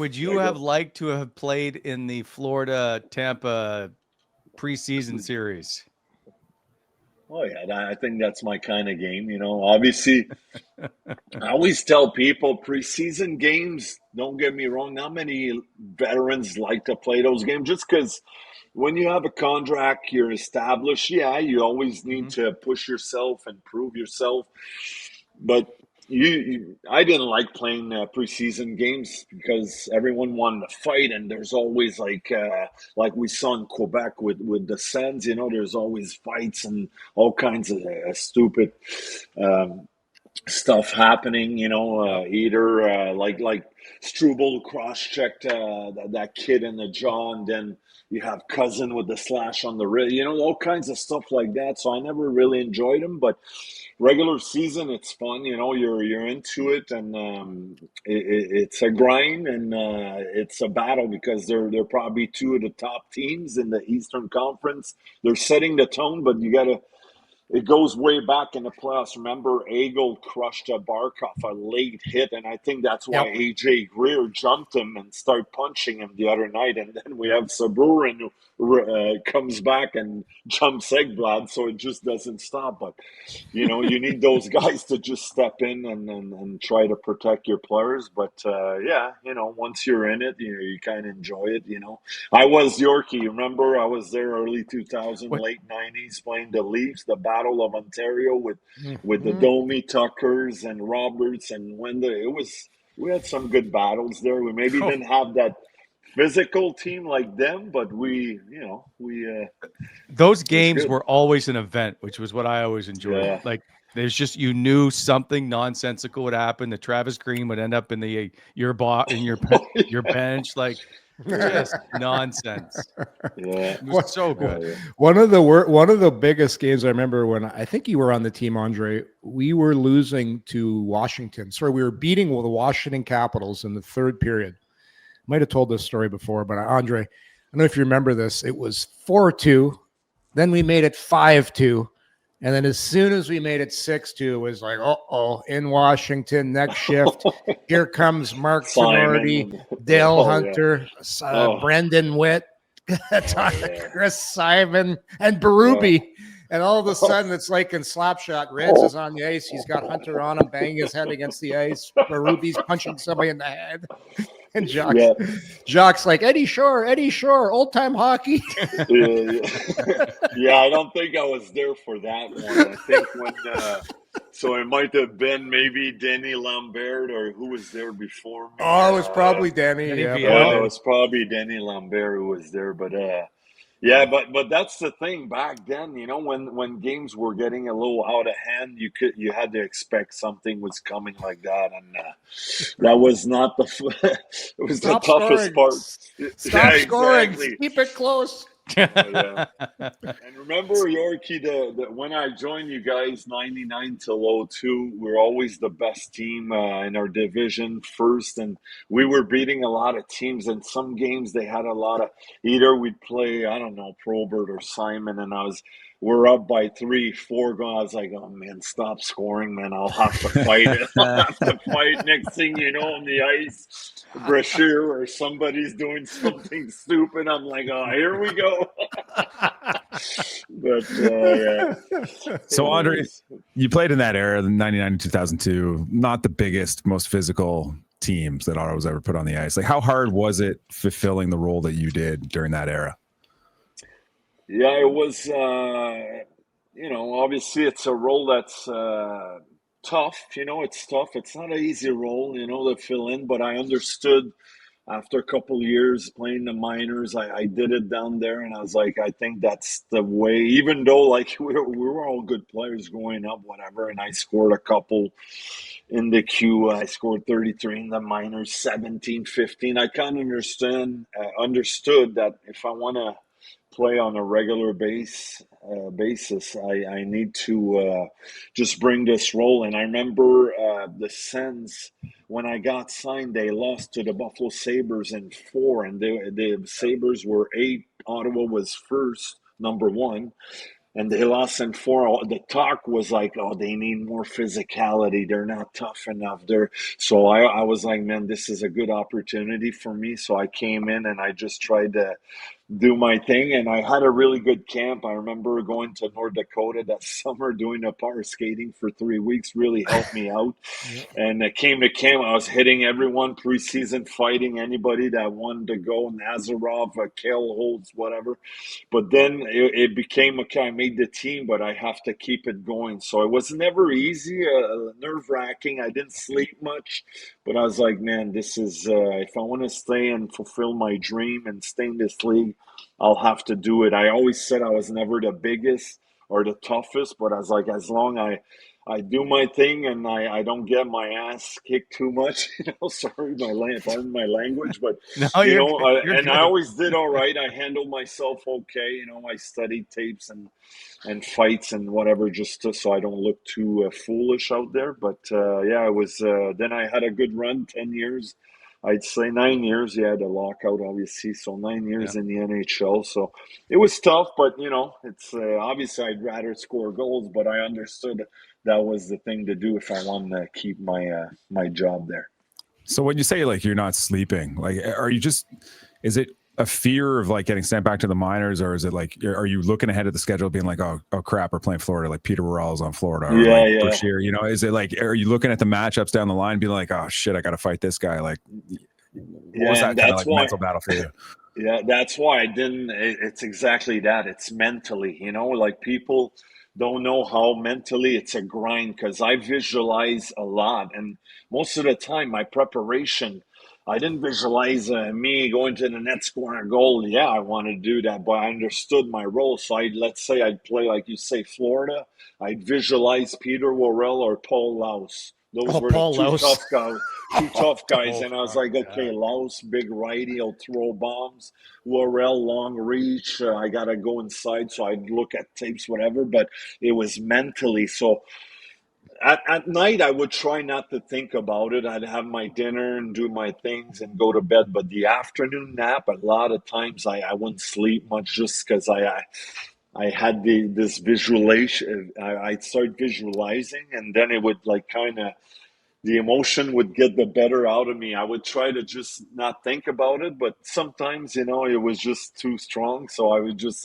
would you have liked to have played in the Florida-Tampa preseason series? Oh yeah, I think that's my kind of game. Obviously, I always tell people preseason games. Don't get me wrong. Not many veterans like to play those games just because when you have a contract, you're established. Yeah, you always need to push yourself and prove yourself. But I didn't like playing preseason games because everyone wanted to fight, and there's always like we saw in Quebec with the Sens. There's always fights and all kinds of stupid um, stuff happening. Either like Struble cross-checked that kid in the jaw, and then you have Cousin with the slash on the wrist. All kinds of stuff like that. So I never really enjoyed them, but regular season, it's fun. You're into it, and it's a grind, and it's a battle because they're probably two of the top teams in the Eastern Conference. They're setting the tone, but you gotta. It goes way back in the playoffs. Remember, Eagle crushed a Barkov, a late hit, and I think that's why Yep. AJ Greer jumped him and started punching him the other night. And then we have Sabourin who comes back and jumps Ekblad, so it just doesn't stop. But you need those guys to just step in and try to protect your players. But once you're in it, you kind of enjoy it. I was Yorkie. Remember, I was there early 2000, What? late 90s, playing the Leafs, the Battle of Ontario with the Mhm. Domi, Tuckers, and Roberts, and we had some good battles there. We maybe didn't have that physical team like them, but Those it was games good. were always an event, which was what I always enjoyed. Yeah. Like there's just you knew something nonsensical would happen. That Travis Green would end up in your bench, like Yeah. just nonsense. Yeah. It was What, so Oh good. yeah. one of the biggest games I remember when I think you were on the team, Andre. We were losing to Washington. Sorry, we were beating the Washington Capitals in the third period. Might have told this story before, but Andre, I don't know if you remember this. It was 4-2. Then we made it 5-2. And then as soon as we made it 6-2, it was like, uh-oh, in Washington, next shift. Here comes Mark Tenorti, Simon. Dale Oh yeah. Hunter, Oh, Brendan Witt, oh yeah. Chris Simon, and Yeah. Berube. And all of a sudden, it's like in Slapshot. Reds is on the ice. He's got Hunter on him, banging his head against the ice. Berube's punching somebody in the head. And Yeah. Jacques like, Eddie Shore, old time hockey. Yeah. Yeah. I don't think I was there for that one. I think so it might have been maybe Denny Lambert or who was there before me. Oh, it was probably Danny. Denny Yeah, Viera. poor It Danny. was probably Denny Lambert who was there, but yeah, but that's the thing back then, when games were getting a little out of hand, you had to expect something was coming like that, and that was not it was the Stop toughest scoring. part. Yeah, Stop scoring. exactly. Keep it close. Oh yeah. And remember, Yorkie, when I joined you guys, 99 till '02, we were always the best team in our division first. And we were beating a lot of teams. And some games they had a lot of, either we'd play, I don't know, Probert or Simon. And we're up by 3-4 going. I was like, oh man, stop scoring, man. I'll have to fight it. I'll have to fight. Next thing you know, on the ice, Brashear or somebody's doing something stupid. I'm like, oh, here we go. But yeah, So, Andre, anyways, you played in that era, the 99 to 2002, not the biggest, most physical teams that Ottawa's ever put on the ice. Like, how hard was it fulfilling the role that you did during that era? yeah, it was. Obviously, it's a role that's tough. It's tough. It's not an easy role, to fill in. But I understood after a couple of years playing the minors, I did it down there, and I was like, I think that's the way. Even though like we were all good players growing up, whatever, and I scored a couple in the queue. I scored 33 in the minors, 17, 15. I kind of understood that if I want to play on a regular basis, I need to just bring this role. And I remember the Sens when I got signed, they lost to the Buffalo Sabres in 4, and the Sabres were 8. Ottawa was first, number 1. and they lost in 4. The talk was like, oh, they need more physicality. They're not tough enough. So I was like, man, this is a good opportunity for me. So I came in and I just tried to do my thing, and I had a really good camp. I remember going to North Dakota that summer, doing a power skating for 3 weeks, really helped me out. Yeah. And I came to camp, I was hitting everyone preseason, fighting anybody that wanted to go, Nazarov, Kale Holtz, whatever. But then it became, okay, I made the team, but I have to keep it going. So it was never easy, nerve-wracking. I didn't sleep much, but I was like, man, this is, if I want to stay and fulfill my dream and stay in this league, I'll have to do it. I always said I was never the biggest or the toughest, but I was like, as long I do my thing and I don't get my ass kicked too much, sorry, pardon my language, but No, you're and I good. always did all right. I handled myself okay. I studied tapes and fights and whatever, so I don't look too foolish out there. But yeah, it was. Then I had a good run, 10 years. I'd say 9 years. Yeah, the lockout, obviously. So 9 years Yeah. in the NHL. So it was tough, but it's obviously I'd rather score goals. But I understood that was the thing to do if I wanted to keep my job there. So when you say like you're not sleeping, like are you just, is it a fear of like getting sent back to the minors, or is it like, are you looking ahead at the schedule being like, oh crap, we're playing Florida, like Peter Worrell's on Florida, or Yeah, like yeah. Brashear, is it like, are you looking at the matchups down the line being like, oh shit, I got to fight this guy? Like, what was that kind of like mental battle for you? Yeah, that's why I didn't. It's exactly that. It's mentally, like people don't know how mentally it's a grind, because I visualize a lot. And most of the time, my preparation, I didn't visualize me going to the net scoring a goal. Yeah, I wanted to do that, but I understood my role. So let's say I'd play, like you say, Florida. I'd visualize Peter Worrell or Paul Laus. Those were the Paul two Laus. tough guys. Oh, And I was fuck like, okay, Laus, big righty, he'll throw bombs. Worrell, long reach. I got to go inside. So I'd look at tapes, whatever. But it was mentally. So at night, I would try not to think about it. I'd have my dinner and do my things and go to bed. But the afternoon nap, a lot of times I wouldn't sleep much, just because I had this visualization. I'd start visualizing, and then it would like kind of, the emotion would get the better out of me. I would try to just not think about it, but sometimes, it was just too strong. So I would just,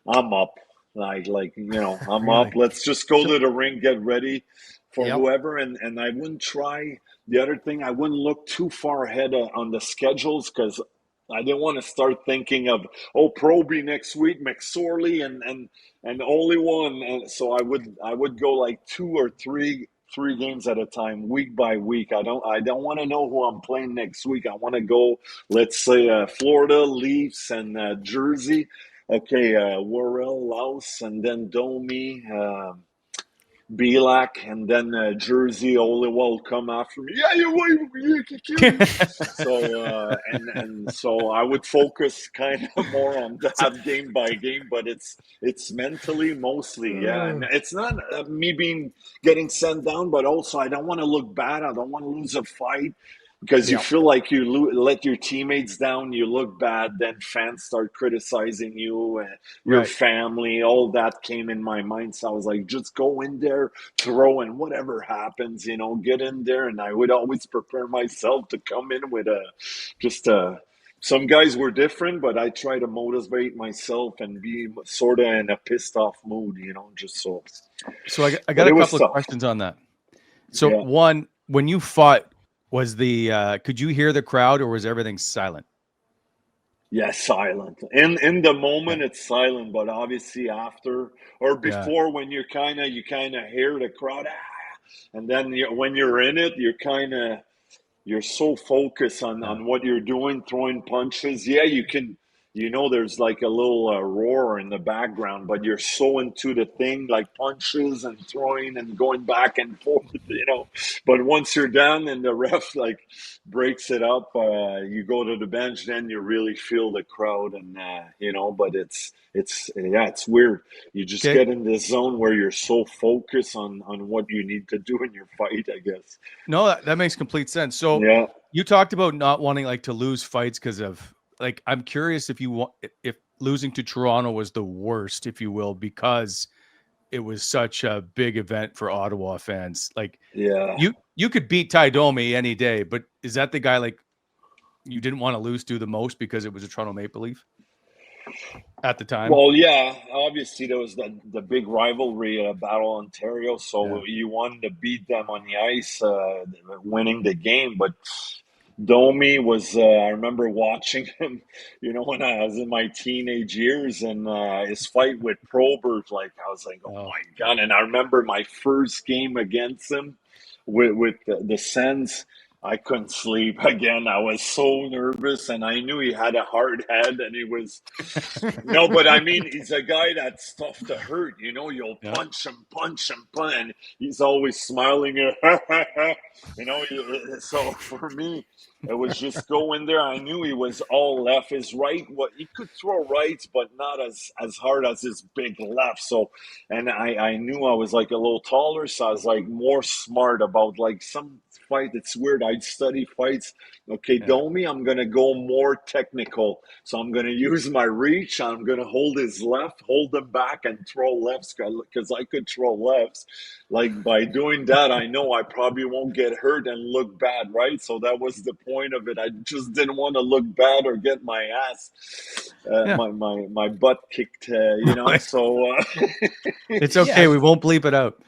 I'm up, I'm Really? up. Let's just go So, to the ring, get ready for yep. whoever. And I wouldn't try. The other thing, I wouldn't look too far ahead on the schedules, because I didn't want to start thinking of, Proby next week, McSorley and only one. And so I would go like two or three games at a time, week by week. I don't want to know who I'm playing next week. I want to go, let's say, Florida, Leafs, and Jersey. Okay, Worrell, Laus, and then Domi, Belak, and then Jersey. Oliwell come after me. Yeah, you can kill me. So and so I would focus kind of more on that game by game, but it's mentally mostly, yeah. And it's not me getting sent down, but also I don't want to look bad. I don't want to lose a fight, because you feel like you let your teammates down, you look bad, then fans start criticizing you, your Right. family, all that came in my mind. So I was like, just go in there, throw, and whatever happens, get in there. And I would always prepare myself to come in with some guys were different, but I try to motivate myself and be sort of in a pissed off mood, just so. So I But got it a was couple of tough. questions on that. So Yeah. one, when you fought, was could you hear the crowd, or was everything silent? Yeah, silent. In the moment, it's silent, but obviously after or Yeah. before, when you kind of hear the crowd, and then when you're in it, you're so focused on what you're doing, throwing punches. Yeah, you can, there's like a little roar in the background, but you're so into the thing, like punches and throwing and going back and forth, But once you're done and the ref like breaks it up, you go to the bench, then you really feel the crowd, and but it's weird. You just Okay. get in this zone where you're so focused on what you need to do in your fight, I guess. No, that makes complete sense. So Yeah. you talked about not wanting like to lose fights because of, like, I'm curious if losing to Toronto was the worst, if you will, because it was such a big event for Ottawa fans. Like Yeah. you could beat Ty Domi any day, but is that the guy like you didn't want to lose to the most because it was a Toronto Maple Leaf at the time? Well, yeah, obviously there was the big rivalry, Battle Ontario, so you wanted to beat them on the ice, winning the game. But Domi was, I remember watching him, when I was in my teenage years, and his fight with Probert, like I was like, oh my God. And I remember my first game against him with the Sens. I couldn't sleep again. I was so nervous, and I knew he had a hard head, and he was no, but I mean, he's a guy that's tough to hurt. You'll punch him, and he's always smiling. So for me, it was just go in there. I knew he was all left. His right, he could throw rights, but not as hard as his big left. So, and I knew I was like a little taller, so I was like more smart about like some fight. It's weird. I'd study fights. Okay, Domi, I'm going to go more technical. So I'm going to use my reach. I'm going to hold his left, hold him back, and throw lefts because I could throw lefts. Like by doing that, I know I probably won't get hurt and look bad, right? So that was the point of it. I just didn't want to look bad or get my ass, my butt kicked, So it's okay. We won't bleep it out.